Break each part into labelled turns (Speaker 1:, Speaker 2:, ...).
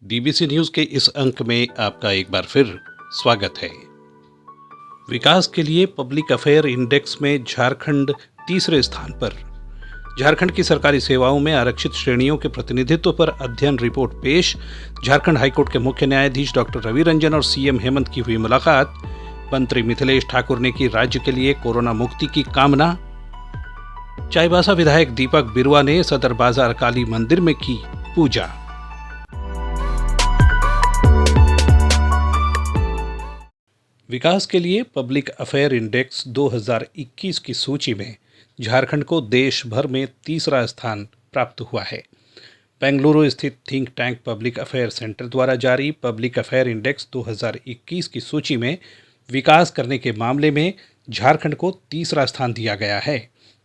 Speaker 1: DBC news के इस अंक में आपका एक बार फिर स्वागत है। विकास के लिए पब्लिक अफेयर इंडेक्स में झारखंड तीसरे स्थान पर। झारखंड की सरकारी सेवाओं में आरक्षित श्रेणियों के प्रतिनिधित्व पर अध्ययन रिपोर्ट पेश। झारखंड हाईकोर्ट के मुख्य न्यायाधीश डॉक्टर रवि रंजन और सीएम हेमंत की हुई मुलाकात। मंत्री मिथिलेश ठाकुर ने की राज्य के लिए कोरोना मुक्ति की कामना। चाईबासा विधायक दीपक बिरुआ ने सदर बाजार काली मंदिर में की पूजा। विकास के लिए पब्लिक अफेयर इंडेक्स 2021 की सूची में झारखंड को देश भर में तीसरा स्थान प्राप्त हुआ है। बेंगलुरु स्थित think tank public affair centre द्वारा जारी पब्लिक अफेयर इंडेक्स 2021 की सूची में विकास करने के मामले में झारखंड को तीसरा स्थान दिया गया है।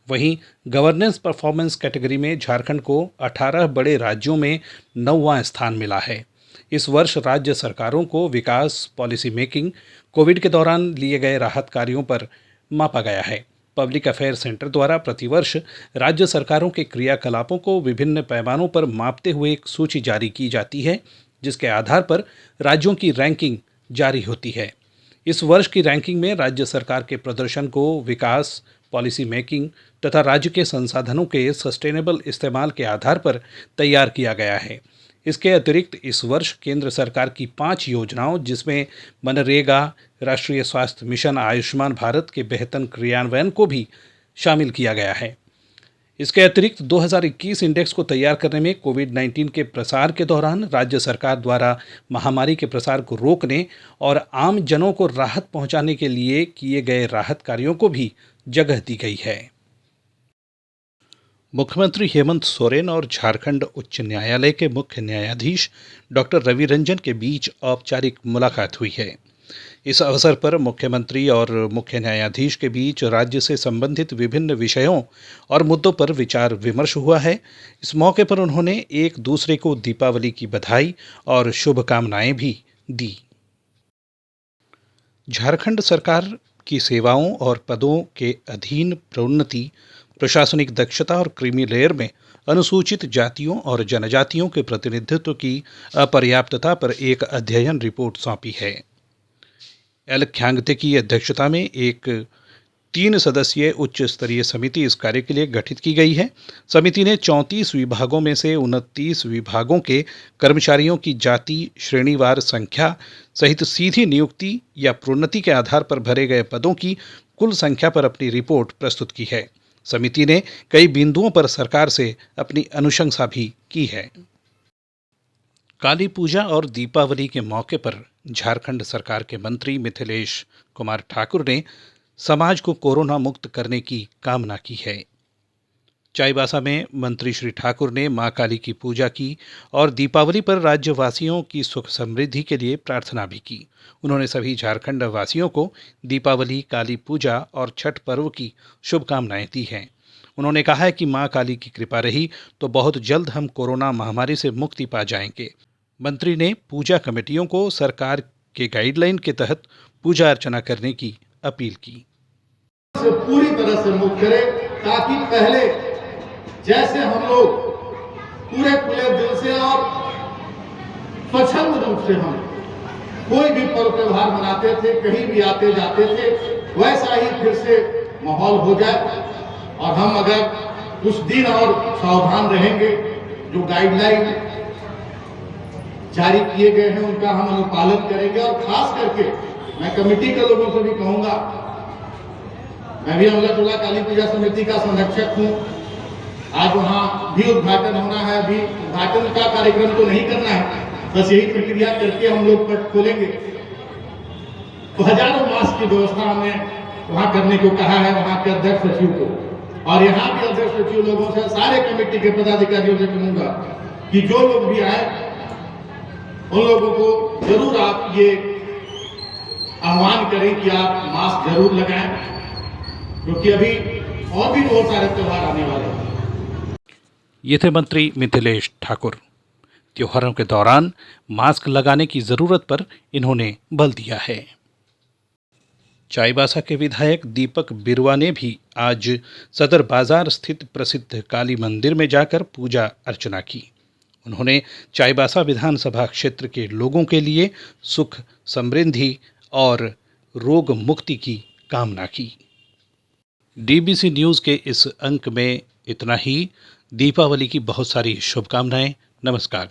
Speaker 1: वहीं गवर्नेंस परफॉर्मेंस कैटेगरी में झारखंड को 18 बड़े राज्यों में 9वां स्थान मिला है। इस वर्ष राज्य सरकारों को विकास पॉलिसी मेकिंग, कोविड के दौरान लिए गए राहत कार्यों पर मापा गया है। पब्लिक अफेयर सेंटर द्वारा प्रतिवर्ष राज्य सरकारों के क्रियाकलापों को विभिन्न पैमानों पर मापते हुए एक सूची जारी की जाती है, जिसके आधार पर राज्यों की रैंकिंग जारी होती है। इस वर्ष की रैंकिंग में राज्य सरकार के प्रदर्शन को विकास पॉलिसी मेकिंग तथा राज्य के संसाधनों के सस्टेनेबल इस्तेमाल के आधार पर तैयार किया गया है। इसके अतिरिक्त इस वर्ष केंद्र सरकार की 5 योजनाओं, जिसमें मनरेगा, राष्ट्रीय स्वास्थ्य मिशन, आयुष्मान भारत के बेहतर क्रियान्वयन को भी शामिल किया गया है। इसके अतिरिक्त 2021 इंडेक्स को तैयार करने में कोविड-19 के प्रसार के दौरान राज्य सरकार द्वारा महामारी के प्रसार को रोकने और आम जनों को राहत पहुंचाने के लिए किए गए राहत कार्यों को भी जगह दी गई है। मुख्यमंत्री हेमंत सोरेन और झारखंड उच्च न्यायालय के मुख्य न्यायाधीश डॉक्टर रवि रंजन के बीच औपचारिक मुलाकात हुई है। इस अवसर पर मुख्यमंत्री और मुख्य न्यायाधीश के बीच राज्य से संबंधित विभिन्न विषयों और मुद्दों पर विचार विमर्श हुआ है। इस मौके पर उन्होंने एक दूसरे को दीपावली की बधाई और शुभकामनाएं भी दी। झारखंड सरकार की सेवाओं और पदों के अधीन प्रोन्नति, प्रशासनिक दक्षता और क्रीमी लेयर में अनुसूचित जातियों और जनजातियों के प्रतिनिधित्व की अपर्याप्तता पर एक अध्ययन रिपोर्ट सौंपी है। एल ख्यांगते की अध्यक्षता में एक 3 सदस्यीय उच्च स्तरीय समिति इस कार्य के लिए गठित की गई है। समिति ने 34 विभागों में से 29 विभागों के कर्मचारियों की जाति, श्रेणीवार संख्या सहित सीधी नियुक्ति या प्रोन्नति के आधार पर भरे गए पदों की कुल संख्या पर अपनी रिपोर्ट प्रस्तुत की है। समिति ने कई बिंदुओं पर सरकार से अपनी अनुशंसा भी की है। काली पूजा और दीपावली के मौके पर झारखंड सरकार के मंत्री मिथिलेश कुमार ठाकुर ने समाज को कोरोना मुक्त करने की कामना की है। चाईबासा में मंत्री श्री ठाकुर ने मां काली की पूजा की और दीपावली पर राज्यवासियों की सुख समृद्धि के लिए प्रार्थना भी की। उन्होंने सभी झारखंड वासियों को दीपावली, काली पूजा और छठ पर्व की शुभकामनाएं दी हैं। उन्होंने कहा है कि मां काली की कृपा रही तो बहुत जल्द हम कोरोना महामारी से मुक्ति पा जाएंगे। मंत्री ने पूजा कमेटियों को सरकार के गाइडलाइन के तहत पूजा अर्चना करने की अपील की।
Speaker 2: से पूरी तरह से मुक्त करें, ताकि पहले जैसे हम लोग पूरे खुले दिल से और स्वच्छंद रूप से हम कोई भी पर्व त्योहार मनाते थे, कहीं भी आते जाते थे, वैसा ही फिर से माहौल हो जाए और हम अगर कुछ दिन और सावधान रहेंगे, जो गाइडलाइन जारी किए गए हैं उनका हम अनुपालन करेंगे। और खास करके मैं कमेटी के लोगों से भी कहूंगा, मैं भी अमला काली पूजा समिति का संरक्षक हूं। आज वहां भी उद्घाटन होना है। अभी उद्घाटन का कार्यक्रम तो नहीं करना है, बस यही प्रक्रिया करके हम लोग पट खोलेंगे। तो हजारों मास्क की व्यवस्था हमने वहां करने को कहा है, वहां के अध्यक्ष सचिव को। और यहाँ भी अध्यक्ष सचिव लोगों से, सारे कमेटी के पदाधिकारियों से कहूंगा कि जो लोग भी आए उन लोगों को जरूर आप ये आह्वान करें कि आप मास्क जरूर लगाएं, क्योंकि अभी और भी बहुत सारे त्योहार आने वाले हैं।
Speaker 1: ये थे मंत्री मिथिलेश ठाकुर। त्योहारों के दौरान मास्क लगाने की जरूरत पर इन्होंने बल दिया है। चाईबासा के विधायक दीपक बिरुआ ने भी आज सदर बाजार स्थित प्रसिद्ध काली मंदिर में जाकर पूजा अर्चना की। उन्होंने चाईबासा विधानसभा क्षेत्र के लोगों के लिए सुख, समृद्धि और रोग मुक्ति की कामना की। डीबीसी न्यूज़ के इस अंक में इतना ही। दीपावली की बहुत सारी शुभकामनाएं। नमस्कार।